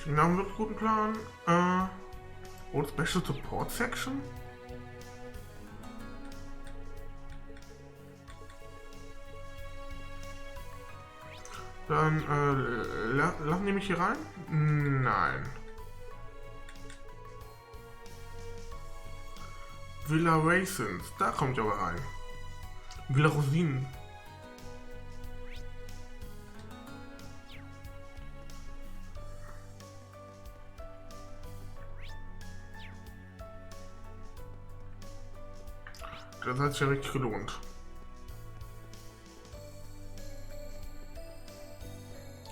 Klingt nach einem wirklich guten Plan. Old Special Support Section? Dann, lassen die mich hier rein? Nein. Villa Raisins, da kommt ihr aber rein. Villa Rosinen. Das hat sich ja richtig gelohnt.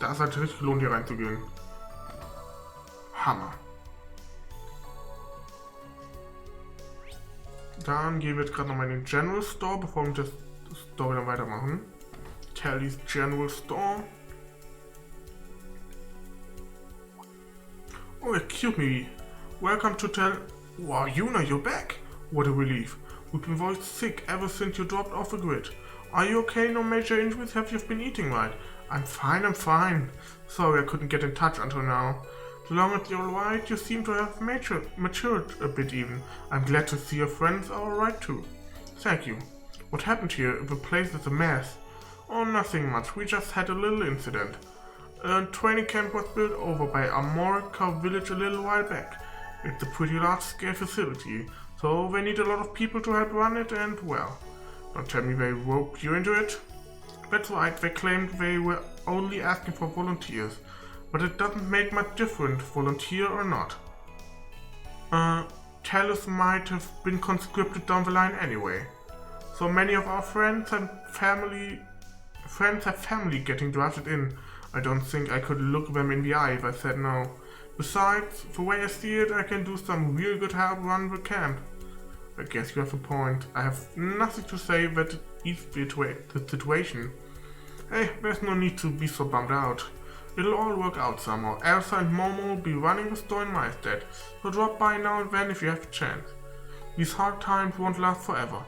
Das hat sich richtig gelohnt, hier reinzugehen. Hammer. Dann gehen wir jetzt gerade nochmal in den General Store, bevor wir das Story dann weitermachen. Tally's General Store. Oh, excuse me. Welcome to Tell... Wow, Juna, you're back. What a relief. We've been very sick ever since you dropped off the grid. Are you okay? No major injuries? Have you been eating right? I'm fine. Sorry I couldn't get in touch until now. So long as you're alright, you seem to have matured a bit even. I'm glad to see your friends are alright too. Thank you. What happened here? The place is a mess. Oh, nothing much. We just had a little incident. A training camp was built over by Amorica village a little while back. It's a pretty large-scale facility, so they need a lot of people to help run it and, well, don't tell me they roped you into it. That's right, they claimed they were only asking for volunteers, but it doesn't make much difference, volunteer or not. Talus might have been conscripted down the line anyway. So many of our friends have family getting drafted in. I don't think I could look them in the eye if I said no. Besides, the way I see it, I can do some real good help run the camp. I guess you have a point. I have nothing to say that it eases the situation. Hey, there's no need to be so bummed out. It'll all work out somehow. Elsa and Momo will be running the store in my stead, so drop by now and then if you have a chance. These hard times won't last forever.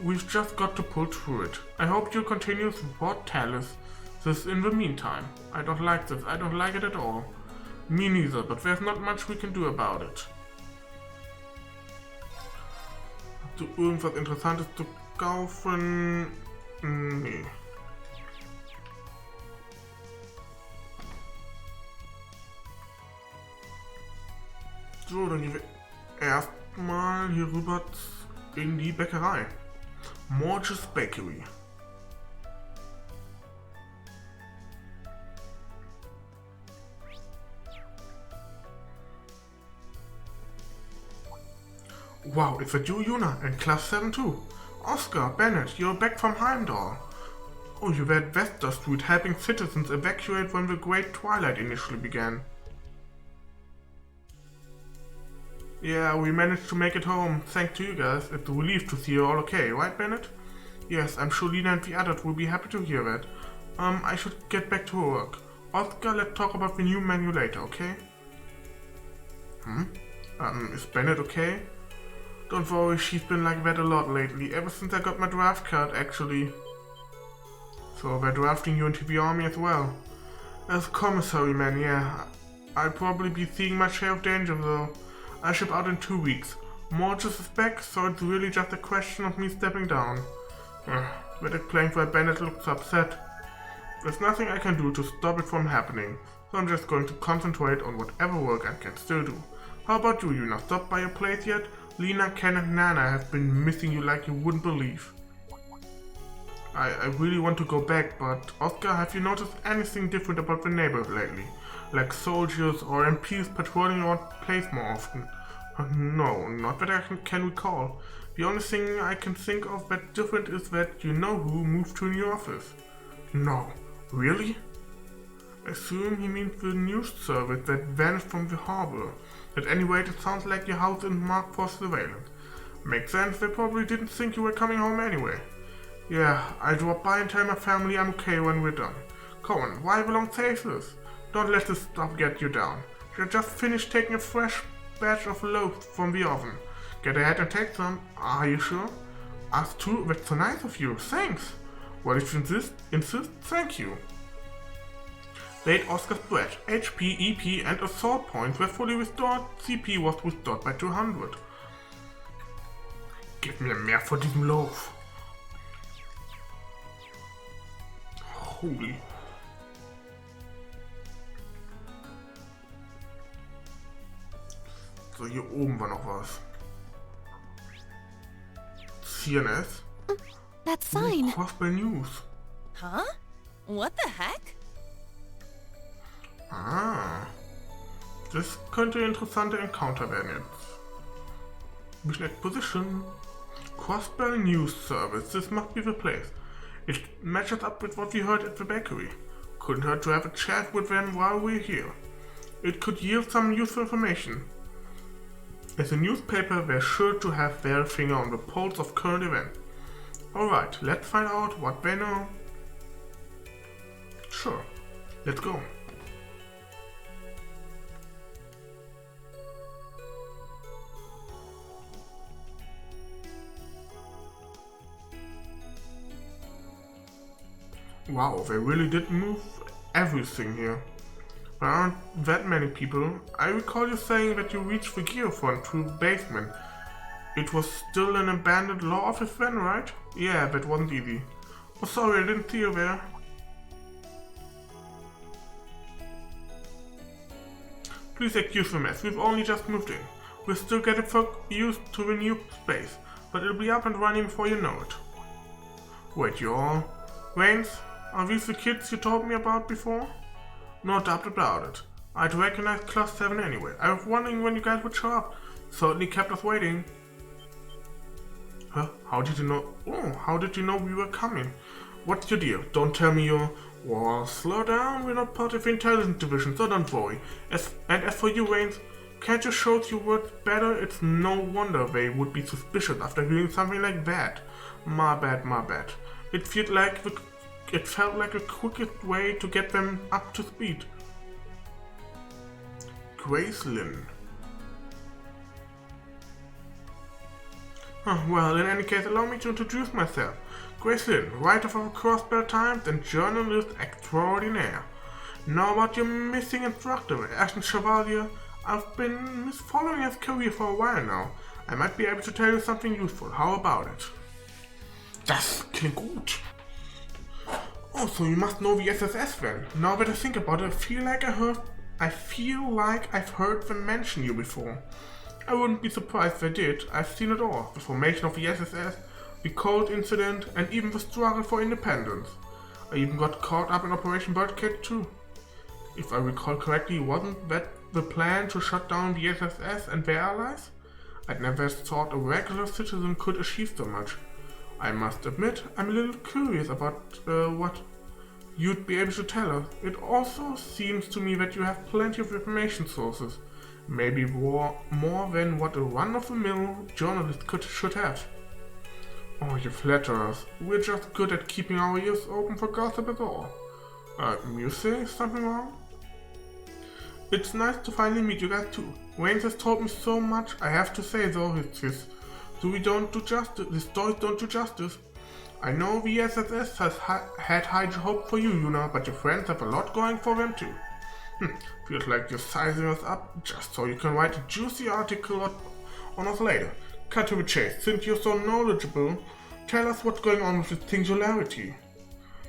We've just got to pull through it. I hope you'll continue to support Talus. This in the meantime. I don't like this. I don't like it at all. Me neither, but there's not much we can do about it. Hast du irgendwas Interessantes zu kaufen? Nee. So, dann gehen wir erstmal hier rüber in die Bäckerei. Morge's Bakery. Wow, it's that you, Juna, and Class 7 too. Oscar, Bennett, you're back from Heimdall. Oh, you were at Vesta Street helping citizens evacuate when the Great Twilight initially began. Yeah, we managed to make it home, thanks to you guys. It's a relief to see you all okay, right, Bennett? Yes, I'm sure Lena and the others will be happy to hear that. I should get back to work. Oscar, let's talk about the new menu later, okay? Is Bennett okay? Don't worry, she's been like that a lot lately, ever since I got my draft card, actually. So they're drafting you into the army as well. As commissary man, yeah. I'll probably be seeing my share of danger though. I ship out in 2 weeks. Morges is back, so it's really just a question of me stepping down. That explains why Bennett looks upset. There's nothing I can do to stop it from happening, so I'm just going to concentrate on whatever work I can still do. How about you, Juna? Stopped by your place yet? Lena, Ken and Nana have been missing you like you wouldn't believe. I really want to go back, but Oscar, have you noticed anything different about the neighborhood lately? Like soldiers or MPs patrolling around the place more often? No, not that I can recall. The only thing I can think of that's different is that you know who moved to a new office. No, really? I assume he means the news service that vanished from the harbor. At any rate, it sounds like your house isn't marked for surveillance. Makes sense, they probably didn't think you were coming home anyway. Yeah, I'll drop by and tell my family I'm okay when we're done. Come on, why the long faces? Don't let this stuff get you down. You just finished taking a fresh batch of loaves from the oven. Get ahead and take some. Are you sure? Us too? That's so nice of you. Thanks. Well, if you insist, thank you. Late Oscar's breath. HP, EP, and assault points were fully restored. CP was restored by 200. Gib mir mehr von diesem Loaf. Holy. So, hier oben war noch was. CNS. That sign. Crossbell News. Huh? What the heck? Ah. Das könnte ein interessanter Encounter werden jetzt. Mission Exposition. Crossbell News Service. This must be the place. It matches up with what we heard at the bakery. Couldn't hurt to have a chat with them while we're here. It could yield some useful information. As a newspaper, they're sure to have their finger on the pulse of current events. Alright, let's find out what they know. Sure, let's go. Wow, they really did move everything here. There aren't that many people. I recall you saying that you reached the geophone through the basement. It was still an abandoned law office then, right? Yeah, that wasn't easy. Oh, sorry, I didn't see you there. Please excuse the mess, we've only just moved in. We're still getting used to the new space, but it'll be up and running before you know it. Wait, you all? Rains, are these the kids you told me about before? No doubt about it. I'd recognize Class 7 anyway. I was wondering when you guys would show up. Certainly kept us waiting. Huh? How did you know? Oh, how did you know we were coming? What's your deal? Don't tell me you're... Well, slow down. We're not part of the intelligence division, so don't worry. As for you, Rains, can't you show your words better? It's no wonder they would be suspicious after hearing something like that. My bad, my bad. It felt like the quickest way to get them up to speed. Grace Lynn. Well, in any case, allow me to introduce myself. Grace Lynn, writer for the Crossbell Times and journalist extraordinaire. Now about your missing instructor, Ashton Chevalier. I've been following his career for a while now. I might be able to tell you something useful. How about it? Das klingt gut. Oh, so you must know the SSS then. Now that I think about it, I feel like I've heard them mention you before. I wouldn't be surprised if I did. I've seen it all. The formation of the SSS, the Cold Incident, and even the struggle for independence. I even got caught up in Operation Birdcat too. If I recall correctly, wasn't that the plan to shut down the SSS and their allies? I'd never thought a regular citizen could achieve so much. I must admit, I'm a little curious about what you'd be able to tell us. It also seems to me that you have plenty of information sources. Maybe more than what a run-of-the-mill journalist should have. Oh, you flatter us. We're just good at keeping our ears open for gossip at all. You say something wrong? It's nice to finally meet you guys too. Wayne has told me so much, I have to say though, his stories don't do justice. I know the SSS has had high hope for you, Juna, but your friends have a lot going for them too. Feels like you're sizing us up just so you can write a juicy article on us later. Cut to the chase. Since you're so knowledgeable, tell us what's going on with this singularity.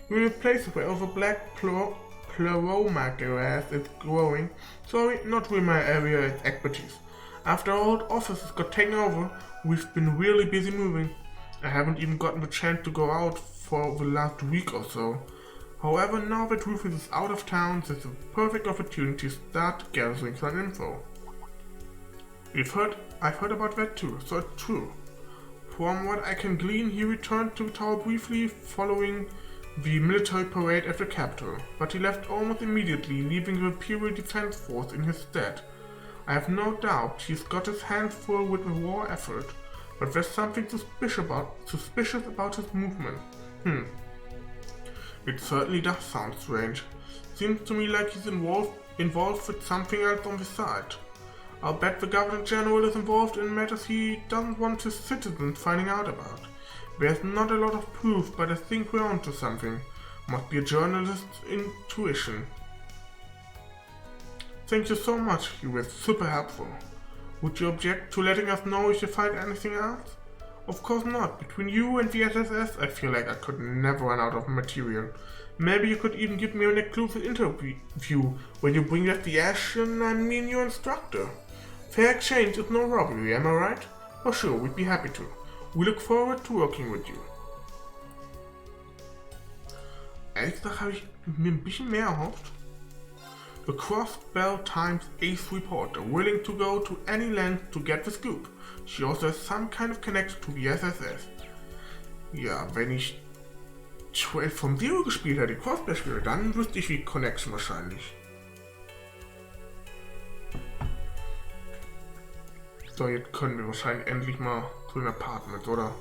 We're in a place where the black pleroma grass is growing. Sorry, not really my area of expertise. After our old offices got taken over, we've been really busy moving. I haven't even gotten the chance to go out for the last week or so. However, now that Rufus is out of town, there's a perfect opportunity to start gathering some info. I've heard about that too, so it's true. From what I can glean, he returned to the tower briefly following the military parade at the capital, but he left almost immediately, leaving the Imperial Defense Force in his stead. I have no doubt he's got his hands full with the war effort, but there's something suspicious about his movement. It certainly does sound strange. Seems to me like he's involved with something else on the side. I'll bet the Governor General is involved in matters he doesn't want his citizens finding out about. There's not a lot of proof, but I think we're onto something. Must be a journalist's intuition. Thank you so much, you were super helpful. Would you object to letting us know if you find anything else? Of course not. Between you and the SSS, I feel like I could never run out of material. Maybe you could even give me an exclusive interview when you bring back the ash and I mean your instructor. Fair exchange is no robbery, am I right? For sure, we'd be happy to. We look forward to working with you. Ehrlich gesagt habe ich mir ein bisschen mehr erhofft. The Crossbell Times ace reporter, willing to go to any length to get the scoop. She also has some kind of connection to the SSS. Ja, wenn ich 12 from Zero gespielt hätte, die Crossbell spiele, dann wüsste ich wie Connection wahrscheinlich. So, jetzt können wir wahrscheinlich endlich mal zu den Apartments, oder?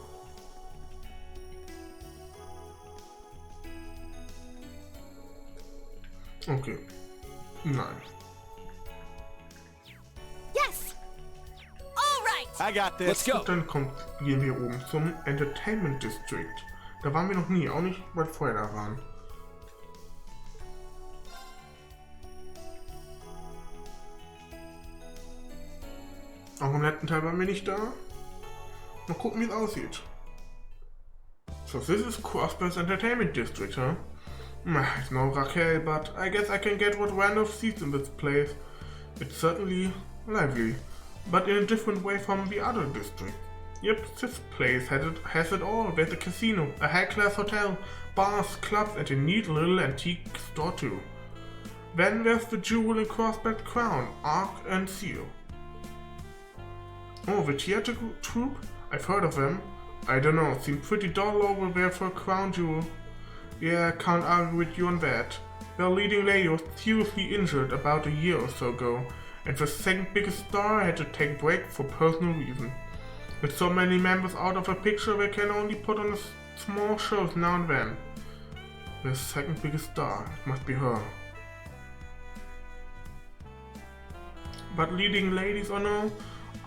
Okay. Nein. Yes! All right! I got this. Let's go. Und dann gehen wir oben zum Entertainment District. Da waren wir noch nie, auch nicht, weil wir vorher da waren. Auch im letzten Teil waren wir nicht da. Mal gucken, wie es aussieht. So, this is Crossbell's Entertainment District, huh? It's no Raquel, but I guess I can get what Randolph sees in this place. It's certainly lively, but in a different way from the other district. Yep, this place has it all. There's a casino, a high-class hotel, bars, clubs, and a neat little antique store too. Then there's the jewel in Crossbell's crown, arc and seal. Oh, the theater troupe? I've heard of them. I don't know, seem pretty dull over there for a crown jewel. Yeah, I can't argue with you on that. Their leading lady was seriously injured about a year or so ago, and the second biggest star had to take a break for personal reasons. With so many members out of a picture, they can only put on small shows now and then. The second biggest star, it must be her. But leading ladies or no,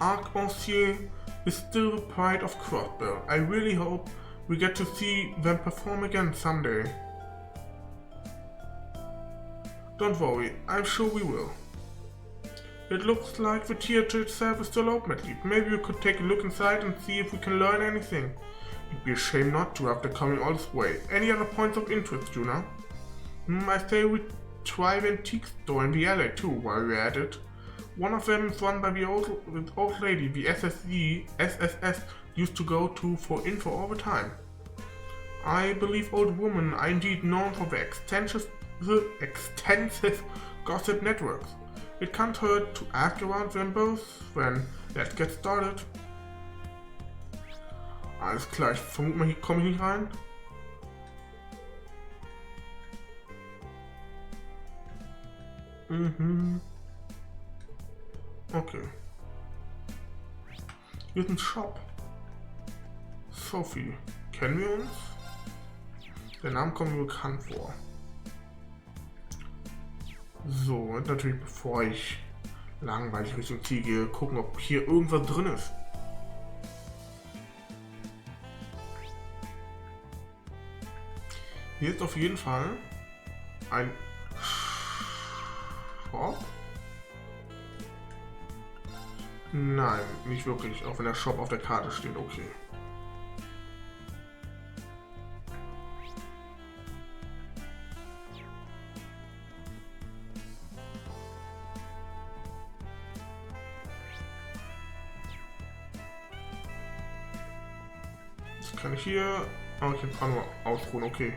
Arc-en-Ciel is still the pride of Crossbell. I really hope we get to see them perform again someday. Don't worry, I'm sure we will. It looks like the theater itself is still open at least. Maybe we could take a look inside and see if we can learn anything. It'd be a shame not to after coming all this way. Any other points of interest, Juna? I say we try the antique store in the alley too while we're at it. One of them is run by the old lady the SSS used to go to for info all the time. I believe old women are indeed known for their extensive gossip networks. It can't hurt to ask around them both. Then let's get started. Alles klar, ich vermute mal, hier komme ich nicht rein. Okay. Hier ist ein Shop. Sophie. Kennen wir uns? Der Name kommt mir bekannt vor. So, und natürlich bevor ich langweilig Richtung Ziel gehe, gucken, ob hier irgendwas drin ist. Hier ist auf jeden Fall ein Shop. Nein, nicht wirklich, auch wenn der Shop auf der Karte steht, okay. Kann ich hier... Oh, ich kann nur ausruhen, okay.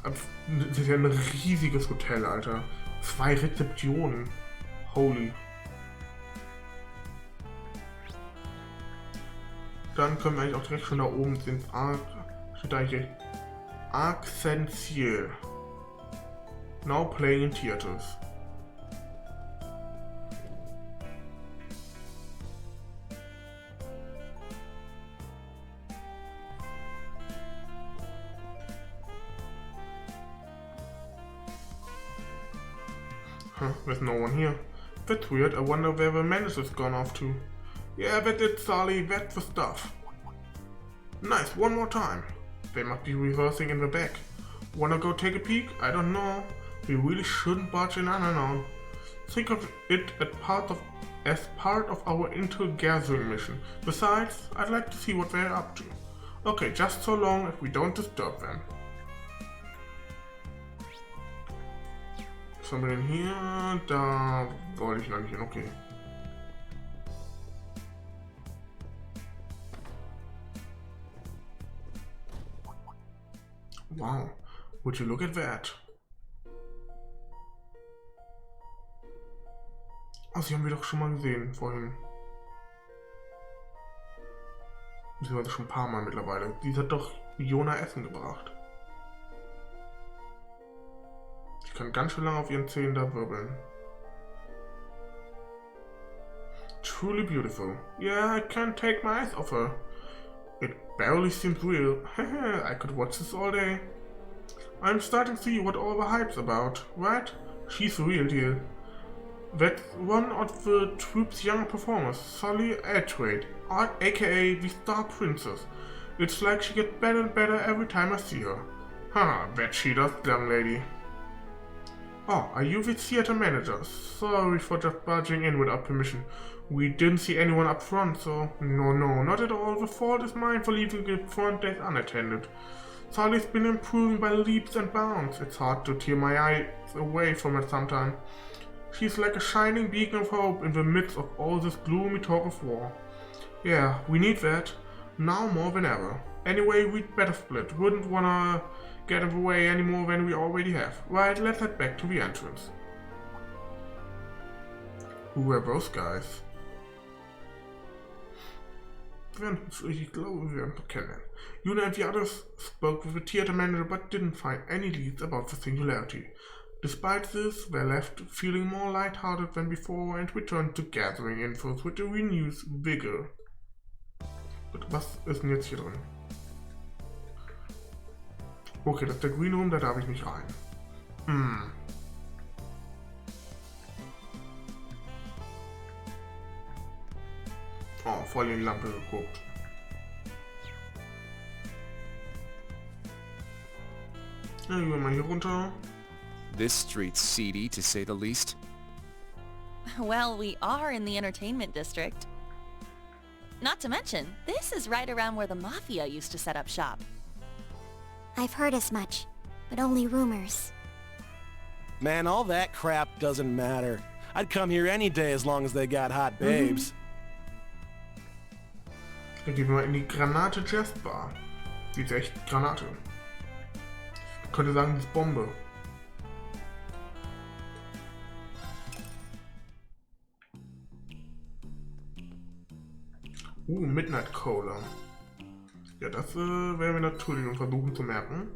Das ist ja ein riesiges Hotel, Alter. 2 Rezeptionen. Holy. Dann können wir eigentlich auch direkt schon da oben ins Arc... Steht da hier... Arc-en-Ciel. Now playing in theaters. Huh, there's no one here. That's weird, I wonder where the manager's gone off to. Yeah, that's it, Sally, that's the stuff. Nice, one more time. They must be rehearsing in the back. Wanna go take a peek? I don't know. We really shouldn't barge in unannounced. Think of it as part of our intel gathering mission. Besides, I'd like to see what they're up to. Okay, just so long as we don't disturb them. Was haben wir denn hier? Da wollte ich noch nicht hin, okay. Wow, would you look at that? Oh, sie haben wir doch schon mal gesehen vorhin. Beziehungsweise schon ein paar Mal mittlerweile. Die hat doch Juna Essen gebracht. Ich kann ganz schön lange auf ihren Zähnen da wirbeln. Truly beautiful. Yeah, I can't take my eyes off her. It barely seems real. I could watch this all day. I'm starting to see what all the hype's about, right? She's the real deal. That's one of the troupe's young performers, Sully Edgewaite, aka the Star Princess. It's like she gets better and better every time I see her. Haha, bet she does, young lady. Oh, are you the theater manager? Sorry for just barging in without permission. We didn't see anyone up front, so... No, not at all. The fault is mine for leaving the front desk unattended. Sully's been improving by leaps and bounds. It's hard to tear my eyes away from her sometimes. She's like a shining beacon of hope in the midst of all this gloomy talk of war. Yeah, we need that. Now more than ever. Anyway, we'd better split. Wouldn't wanna get in the way any more than we already have. Right, let's head back to the entrance. Who were those guys? Ich glaube, wir werden kennenlernen. Juna and the others spoke with the theater manager but didn't find any leads about the singularity. Despite this, they left feeling more lighthearted than before and returned to gathering infos with a renewed vigor. Gut, was ist denn jetzt hier drin? Okay, das ist der Green Room, da darf ich nicht rein. Oh, voll in die Lampe geguckt. Ja, gehen wir mal hier runter. This street's seedy, to say the least. Well, we are in the entertainment district. Not to mention, this is right around where the Mafia used to set up shop. I've heard as much, but only rumors. Man, all that crap doesn't matter. I'd come here any day as long as they got hot babes. Dann gehen wir mal in die Granate Jazz Bar. Die ist echt Granate. Ich könnte sagen, die ist Bombe. Midnight Cola. Ja, das werden wir natürlich versuchen zu merken.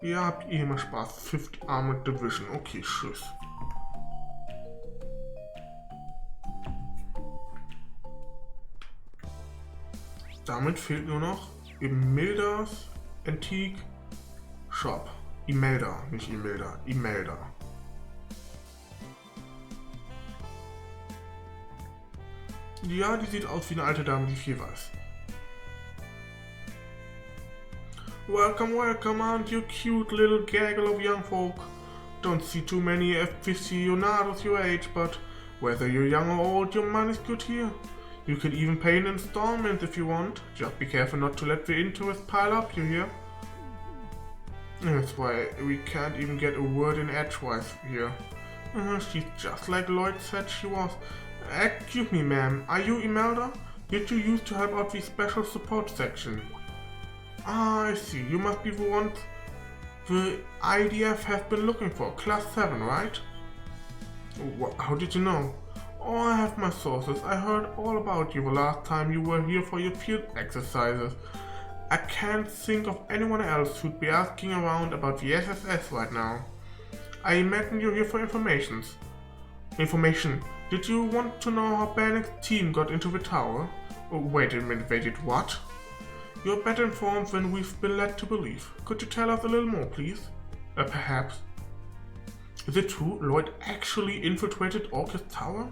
Ihr habt immer Spaß. Fifth Armored Division. Okay, tschüss. Damit fehlt nur noch Imeldas Antique Shop. Imelda, nicht Imelda. Imelda. Ja, die sieht aus wie eine alte Dame, die viel weiß. Welcome, welcome, aren't you cute little gaggle of young folk? Don't see too many aficionados your age, but whether you're young or old, your money's good here. You can even pay in installments if you want. Just be careful not to let the interest pile up, you hear? That's why we can't even get a word in edgewise here. She's just like Lloyd said she was. Excuse me, ma'am, are you Imelda? Did you used to help out the special support section? Ah, I see, you must be the one the IDF has been looking for, class 7, right? How did you know? Oh, I have my sources. I heard all about you the last time you were here for your field exercises. I can't think of anyone else who'd be asking around about the SSS right now. I imagine you're here for information. Did you want to know how Bannock's team got into the tower? Oh, wait a minute, they did what? You're better informed than we've been led to believe. Could you tell us a little more, please? Perhaps. Is it true Lloyd actually infiltrated Orchis Tower?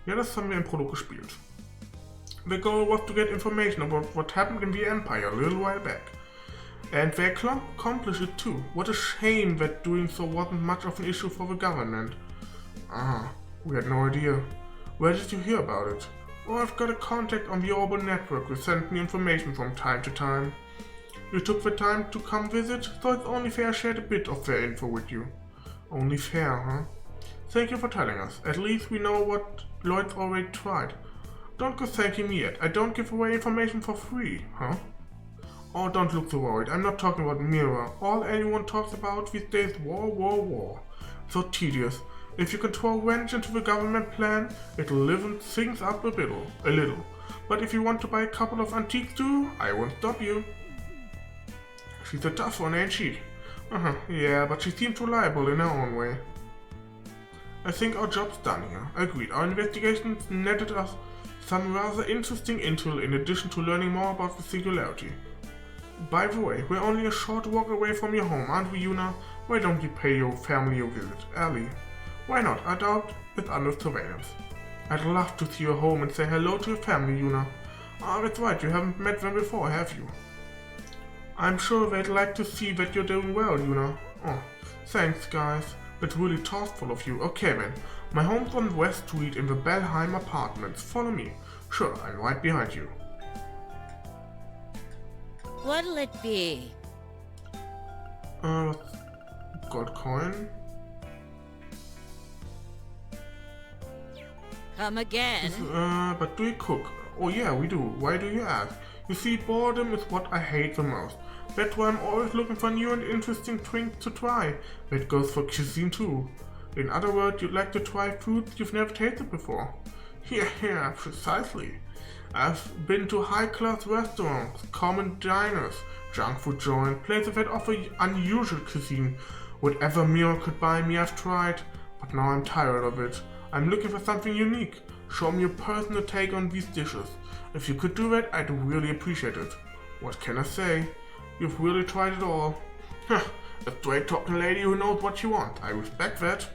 Ja, das haben wir im Prolog gespielt. The goal was to get information about what happened in the Empire a little while back. And they accomplished it too. What a shame that doing so wasn't much of an issue for the government. Ah, we had no idea. Where did you hear about it? Oh, I've got a contact on the Orbital network who sent me information from time to time. You took the time to come visit, so it's only fair I shared a bit of their info with you. Only fair, huh? Thank you for telling us. At least we know what Lloyd's already tried. Don't go thanking me yet. I don't give away information for free, huh? Oh, don't look so worried. I'm not talking about Mira. All anyone talks about these days is war. So tedious. If you can throw a wrench into the government plan, it'll liven things up a little. But if you want to buy a couple of antiques too, I won't stop you. She's a tough one, ain't she? Yeah, but she seems reliable in her own way. I think our job's done here. Agreed. Our investigations netted us some rather interesting intel in addition to learning more about the singularity. By the way, we're only a short walk away from your home, aren't we, Juna? Why don't you pay your family a visit, early? Why not? I doubt it's under surveillance. I'd love to see your home and say hello to your family, Juna. Ah, that's right, you haven't met them before, have you? I'm sure they'd like to see that you're doing well, Juna. Oh, thanks, guys. That's really thoughtful of you. Okay then, my home's on West Street in the Bellheim apartments. Follow me. Sure, I'm right behind you. What'll it be? Gold coin? Come again? But do you cook? Oh yeah, we do. Why do you ask? You see, boredom is what I hate the most. That's why I'm always looking for new and interesting things to try. That goes for cuisine too. In other words, you'd like to try foods you've never tasted before. Yeah, precisely. I've been to high-class restaurants, common diners, junk food joints, places that offer unusual cuisine. Whatever meal could buy me, I've tried. But now I'm tired of it. I'm looking for something unique. Show me your personal take on these dishes. If you could do that, I'd really appreciate it. What can I say? You've really tried it all. A straight-talking lady who knows what she wants. I respect that.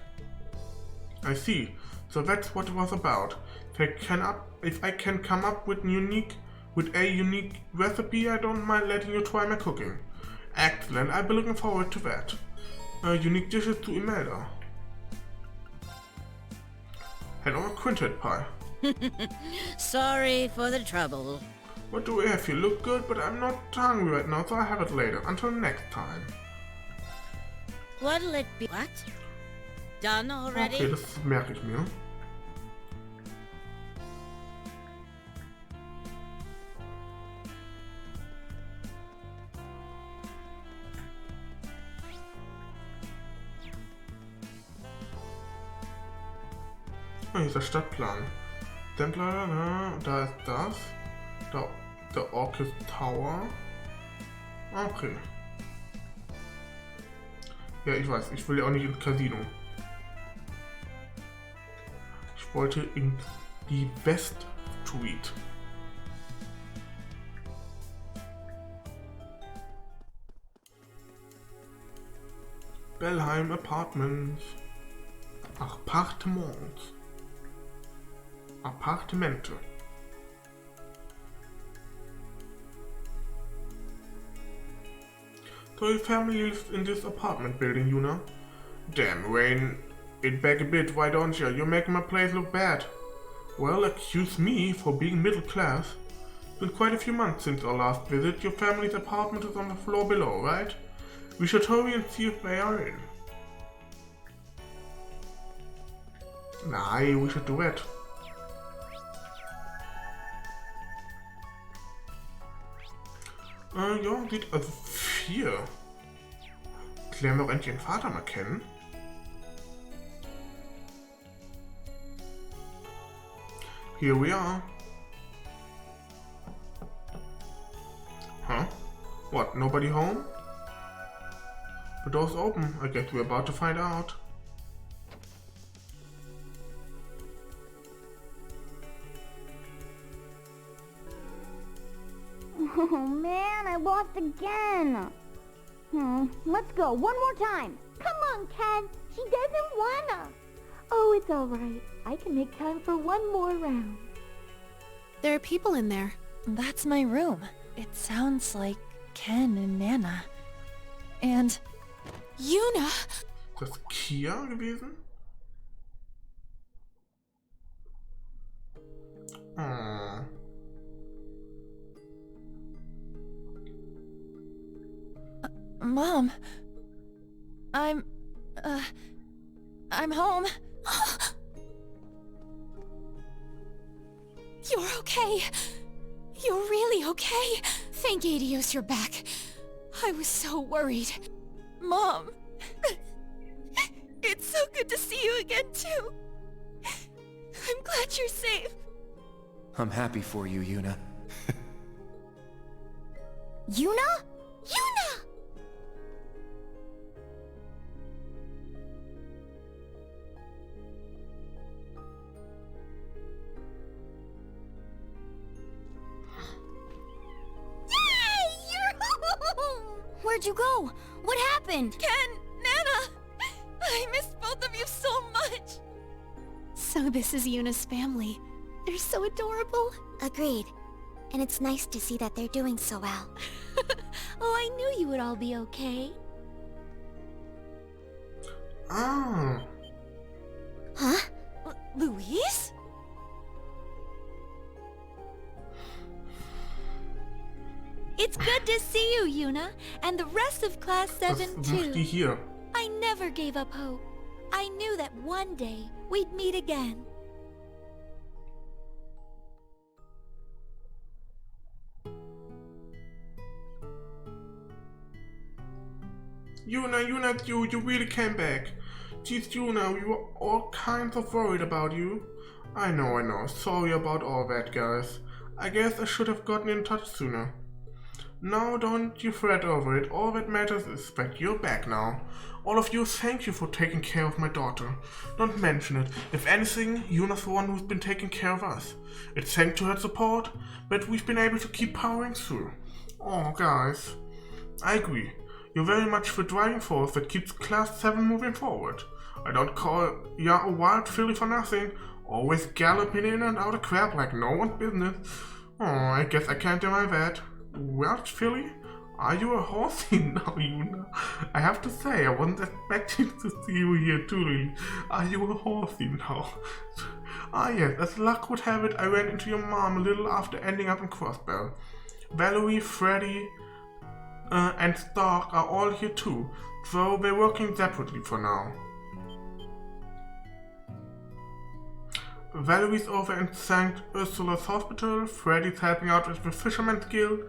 I see. So that's what it was about. If I can come up with a unique recipe, I don't mind letting you try my cooking. Excellent. I'll be looking forward to that. Unique dishes to Imelda. Hello, quintet pie. Sorry for the trouble. What do we have here? Look good, but I'm not hungry right now, so I'll have it later. Until next time. What'll it be? What? Done already? Okay, das merke ich mir. Hier ist der Stadtplan. Da ist das. Der Orchid Tower. Okay. Ja, ich weiß, ich will ja auch nicht ins Casino. Ich wollte in die West Street. Bellheim Apartments. Appartemente. So your family lives in this apartment building, Juna? Damn, rein it back a bit, why don't you? You're making my place look bad. Well, excuse me for being middle class. It's been quite a few months since our last visit. Your family's apartment is on the floor below, right? We should hurry and see if they are in. Nah, we should do it. Ja, sieht also 4. Lernen wir auch endlich ihren Vater mal kennen. Here we are. Huh? What, nobody home? The door's open. I guess we're about to find out. Oh man, I lost again. Let's go, one more time. Come on, Ken. She doesn't wanna. Oh, it's all right. I can make time for one more round. There are people in there. That's my room. It sounds like Ken and Nana. And... Juna! Ist das Kia gewesen? Oh. Mom... I'm home. You're okay. You're really okay. Thank Adios you're back. I was so worried. Mom... It's so good to see you again, too. I'm glad you're safe. I'm happy for you, Juna. Juna? Juna! Yay! You're home! Where'd you go? What happened? Ken! Nana! I miss both of you so much! So this is Junas family. They're so adorable. Agreed. And it's nice to see that they're doing so well. Oh, I knew you would all be okay. Ah. Huh? Louise? It's good to see you, Juna, and the rest of Class 7 Was macht die too. hier? I never gave up hope. I knew that one day we'd meet again. Juna, you really came back. Geez, Juna, we were all kinds of worried about you. I know. Sorry about all that, guys. I guess I should have gotten in touch sooner. Now, don't you fret over it. All that matters is that you're back now. All of you, thank you for taking care of my daughter. Don't mention it. If anything, Juna's the one who's been taking care of us. It's thanks to her support that we've been able to keep powering through. Oh, guys. I agree. You're very much the driving force that keeps Class 7 moving forward. I don't call ya a wild filly for nothing. Always galloping in and out of crap like no one's business. Oh, I guess I can't deny that. Well, filly, are you a horsey now, Juna? I have to say, I wasn't expecting to see you here too, really. Are you a horsey now? Ah yes, as luck would have it, I ran into your mom a little after ending up in Crossbell. Valerie, Freddy, and Stark are all here too, though they're working separately for now. Valerie's over in St. Ursula's hospital, Freddy's helping out with the Fisherman's Guild,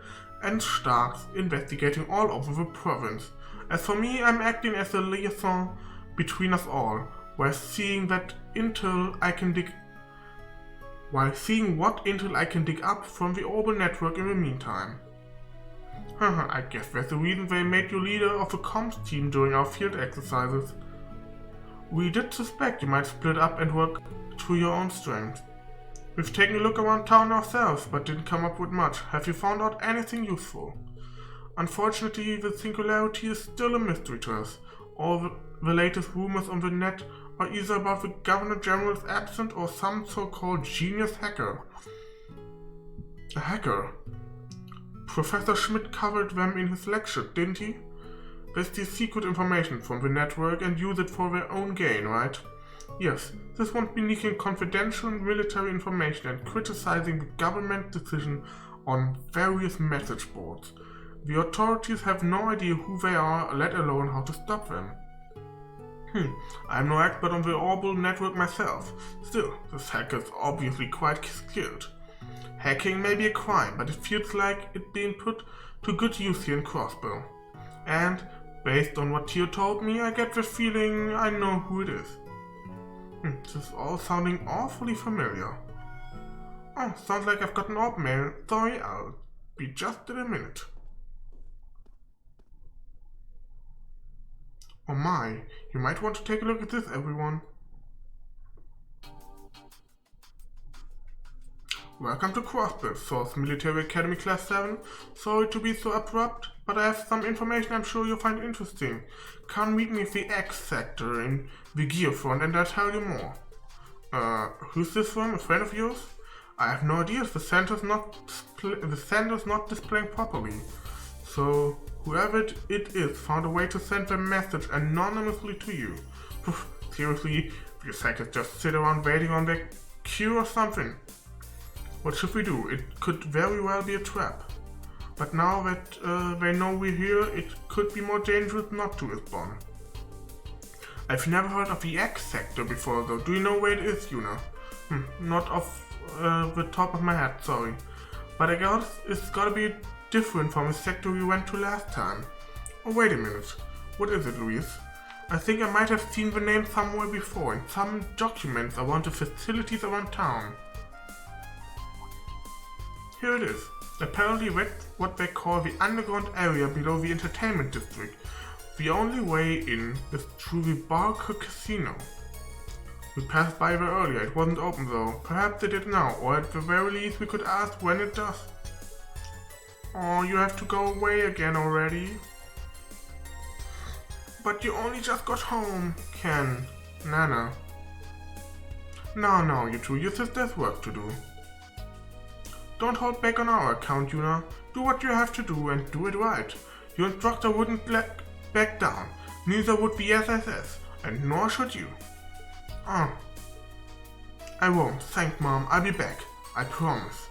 and Stark's investigating all over the province. As for me, I'm acting as a liaison between us all, while seeing what intel I can dig up from the Orbital Network in the meantime. I guess that's the reason they made you leader of the comms team during our field exercises. We did suspect you might split up and work to your own strength. We've taken a look around town ourselves, but didn't come up with much. Have you found out anything useful? Unfortunately, the singularity is still a mystery to us. All the latest rumors on the net are either about the Governor General's absence or some so-called genius hacker. A hacker? Professor Schmidt covered them in his lecture, didn't he? They steal secret information from the network and use it for their own gain, right? Yes, this won't be leaking confidential military information and criticizing the government decision on various message boards. The authorities have no idea who they are, let alone how to stop them. I'm no expert on the Orbital Network myself. Still, this hacker is obviously quite skilled. Hacking may be a crime, but it feels like it being put to good use here in Crossbow. And, based on what Tio told me, I get the feeling I know who it is. This is all sounding awfully familiar. Oh, sounds like I've got an orb mail. Sorry, I'll be just in a minute. Oh my, you might want to take a look at this, everyone. Welcome to Crossbow, Source Military Academy Class 7. Sorry to be so abrupt, but I have some information I'm sure you'll find interesting. Come meet me at the X sector in the gear front and I'll tell you more. Who's this from? A friend of yours? I have no idea. The sender's not displaying properly. So, whoever it is found a way to send a message anonymously to you. Seriously, you psychics just sit around waiting on their cue or something? What should we do? It could very well be a trap. But now that they know we're here, it could be more dangerous not to respond. I've never heard of the X sector before though. Do you know where it is, Juna? Not off the top of my head, sorry. But I guess it's gotta be different from the sector we went to last time. Oh, wait a minute. What is it, Luis? I think I might have seen the name somewhere before in some documents around the facilities around town. Here it is. Apparently that's what they call the underground area below the entertainment district. The only way in is through the Barker Casino. We passed by there earlier, it wasn't open though. Perhaps it is now, or at the very least we could ask when it does. Oh, you have to go away again already? But you only just got home, Ken. Nana. No, you two, your sister's work to do. Don't hold back on our account, Juna. Do what you have to do and do it right. Your instructor wouldn't back down. Neither would the SSS, and nor should you. I won't. Thank Mom. I'll be back. I promise.